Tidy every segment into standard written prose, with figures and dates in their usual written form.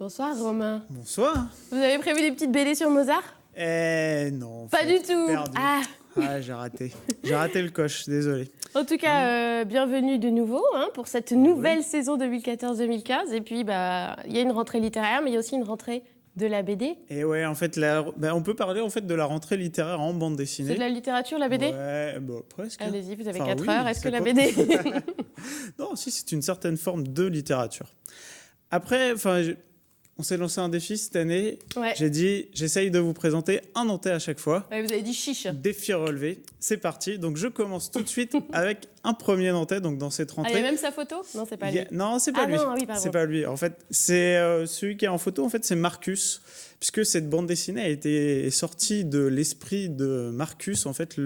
Bonsoir Romain. Bonsoir. Vous avez prévu des petites BD sur Mozart? Non. Pas du tout. Perdu. Ah. J'ai raté. J'ai raté le coche, désolé. En tout cas, bienvenue de nouveau pour cette nouvelle saison 2014-2015. Et puis, il y a une rentrée littéraire, mais il y a aussi une rentrée de la BD. Et ouais, en fait, on peut parler en fait de la rentrée littéraire en bande dessinée. C'est de la littérature, la BD? Ouais, presque. Allez-y, vous avez 4 heures. Est-ce que la BD... Non, si, c'est une certaine forme de littérature. Après, on s'est lancé un défi cette année. Ouais. J'ai dit, j'essaye de vous présenter un Nantais à chaque fois. Ouais, vous avez dit chiche. Défi relevé. C'est parti. Donc, je commence tout de suite avec un premier Nantais. Donc, dans cette rentrée. Il y a même sa photo? Non, c'est pas lui. Non, c'est pas lui. Non, oui, pardon. C'est pas lui. En fait, c'est celui qui est en photo. En fait, c'est Marcus, puisque cette bande dessinée est sortie de l'esprit de Marcus. En fait,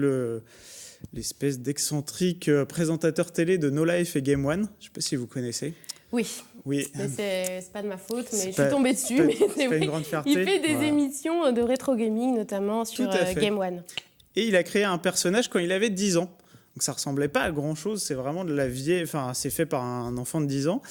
l'espèce d'excentrique présentateur télé de No Life et Game One. Je sais pas si vous connaissez. Oui. Oui. Mais c'est pas de ma faute, mais je suis tombée dessus. C'est pas une grande fierté. Il fait des émissions de rétro gaming, notamment sur Game One. Et il a créé un personnage quand il avait 10 ans. Donc ça ressemblait pas à grand chose. C'est vraiment de la vieille. Enfin, c'est fait par un enfant de 10 ans.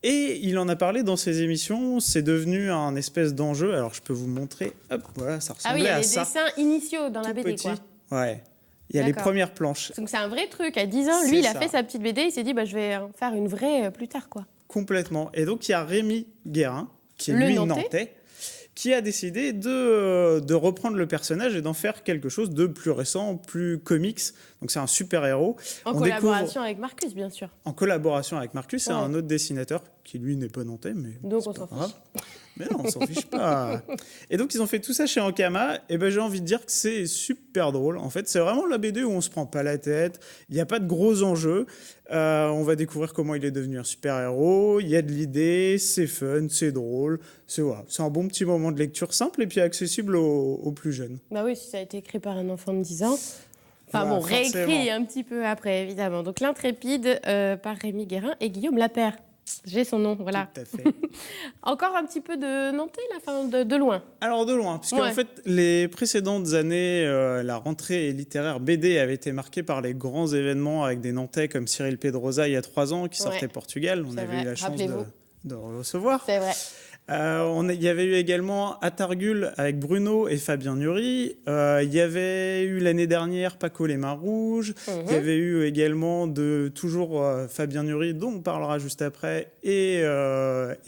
Et il en a parlé dans ses émissions. C'est devenu un espèce d'enjeu. Alors je peux vous montrer. Hop, voilà, ça ressemblait à ça. Ah oui, il y a les dessins initiaux dans la BD, petit. quoi. Ouais. Il y a les premières planches. Donc c'est un vrai truc. À 10 ans, lui, il a fait sa petite BD. Il s'est dit, je vais en faire une vraie plus tard, quoi. Complètement. Et donc, il y a Rémi Guérin, qui est lui nantais, qui a décidé de reprendre le personnage et d'en faire quelque chose de plus récent, plus comics. Donc, c'est un super-héros. En collaboration avec Marcus, bien sûr. En collaboration avec Marcus, c'est un autre dessinateur qui, lui, n'est pas nantais. Mais donc, on s'en fiche. Mais non, on s'en fiche pas. Et donc, ils ont fait tout ça chez Ankama. Et j'ai envie de dire que c'est super drôle. En fait, c'est vraiment la BD où on se prend pas la tête. Il n'y a pas de gros enjeux. On va découvrir comment il est devenu un super-héros. Il y a de l'idée, c'est fun, c'est drôle. C'est un bon petit moment de lecture simple et puis accessible aux plus jeunes. Bah oui, si ça a été écrit par un enfant de 10 ans. Enfin réécrit un petit peu après, évidemment. Donc, L'Intrépide par Rémi Guérin et Guillaume Lapère. J'ai son nom, voilà. Tout à fait. Encore un petit peu de Nantais, là, de loin. Alors, de loin, puisque en fait, les précédentes années, la rentrée littéraire BD avait été marquée par les grands événements avec des Nantais comme Cyril Pedrosa il y a 3 ans, qui sortait Portugal. On avait eu la chance de recevoir. C'est vrai. Il y avait eu également Atargul avec Bruno et Fabien Nury. Il y avait eu l'année dernière Paco les Mains Rouges. Il y avait eu également toujours Fabien Nury, dont on parlera juste après, et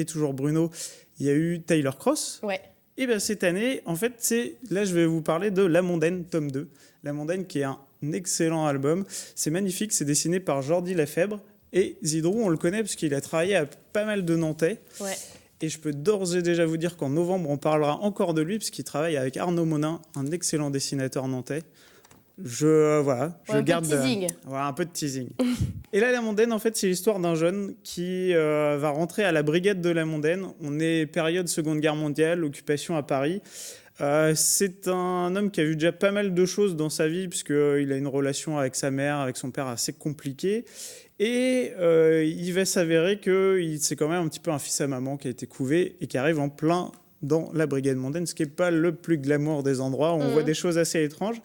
toujours Bruno. Il y a eu Taylor Cross. Ouais. Et cette année, en fait, là, je vais vous parler de La Mondaine, tome 2. La Mondaine, qui est un excellent album. C'est magnifique, c'est dessiné par Jordi Lefebvre. Et Zidrou, on le connaît parce qu'il a travaillé à pas mal de Nantais. Ouais. Et je peux d'ores et déjà vous dire qu'en novembre, on parlera encore de lui, puisqu'il travaille avec Arnaud Monin, un excellent dessinateur nantais. Je garde un peu de teasing. Et là, La Mondaine, en fait, c'est l'histoire d'un jeune qui va rentrer à la brigade de La Mondaine. On est période Seconde Guerre mondiale, occupation à Paris. C'est un homme qui a vu déjà pas mal de choses dans sa vie, puisqu'il a une relation avec sa mère, avec son père assez compliquée. Et il va s'avérer que c'est quand même un petit peu un fils à maman qui a été couvé et qui arrive en plein dans la brigade mondaine, ce qui n'est pas le plus glamour des endroits. On voit des choses assez étranges.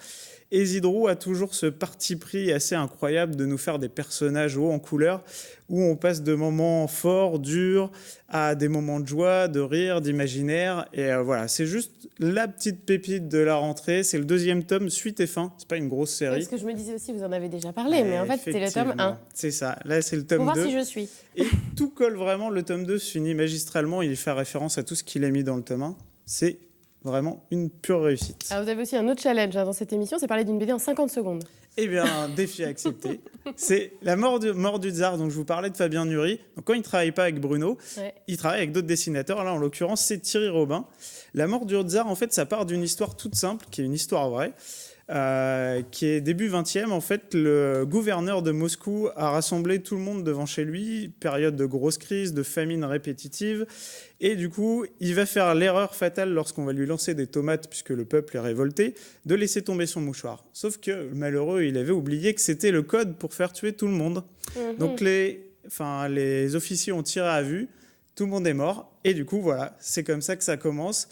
Et Zidrou a toujours ce parti pris assez incroyable de nous faire des personnages hauts en couleur, où on passe de moments forts, durs, à des moments de joie, de rire, d'imaginaire. Et voilà, c'est juste la petite pépite de la rentrée. C'est le 2e tome, suite et fin. C'est pas une grosse série. Parce que je me disais aussi, vous en avez déjà parlé, mais en fait, c'était le tome 1. C'est ça. Là, c'est le tome 2. Pour voir si je suis. Et tout colle vraiment. Le tome 2 se finit magistralement. Il fait référence à tout ce qu'il a mis dans le tome 1. C'est vraiment une pure réussite. Alors vous avez aussi un autre challenge dans cette émission, c'est parler d'une BD en 50 secondes. Eh bien, défi accepté. C'est La mort du tsar. Donc, je vous parlais de Fabien Nury. Donc, quand il ne travaille pas avec Bruno, il travaille avec d'autres dessinateurs. Là, en l'occurrence, c'est Thierry Robin. La mort du tsar, en fait, ça part d'une histoire toute simple, qui est une histoire vraie, qui est début 20e. En fait, le gouverneur de Moscou a rassemblé tout le monde devant chez lui, période de grosse crise, de famine répétitive. Et du coup, il va faire l'erreur fatale lorsqu'on va lui lancer des tomates, puisque le peuple est révolté, de laisser tomber son mouchoir. Sauf que, malheureux, il avait oublié que c'était le code pour faire tuer tout le monde. Donc les officiers ont tiré à vue, tout le monde est mort. Et du coup, voilà, c'est comme ça que ça commence.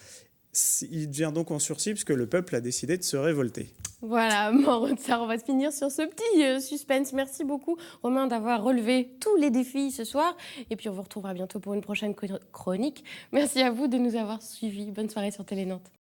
Il devient donc en sursis, puisque le peuple a décidé de se révolter. Voilà, mort de ça, on va se finir sur ce petit suspense. Merci beaucoup, Romain, d'avoir relevé tous les défis ce soir. Et puis, on vous retrouvera bientôt pour une prochaine chronique. Merci à vous de nous avoir suivis. Bonne soirée sur Télé Nantes.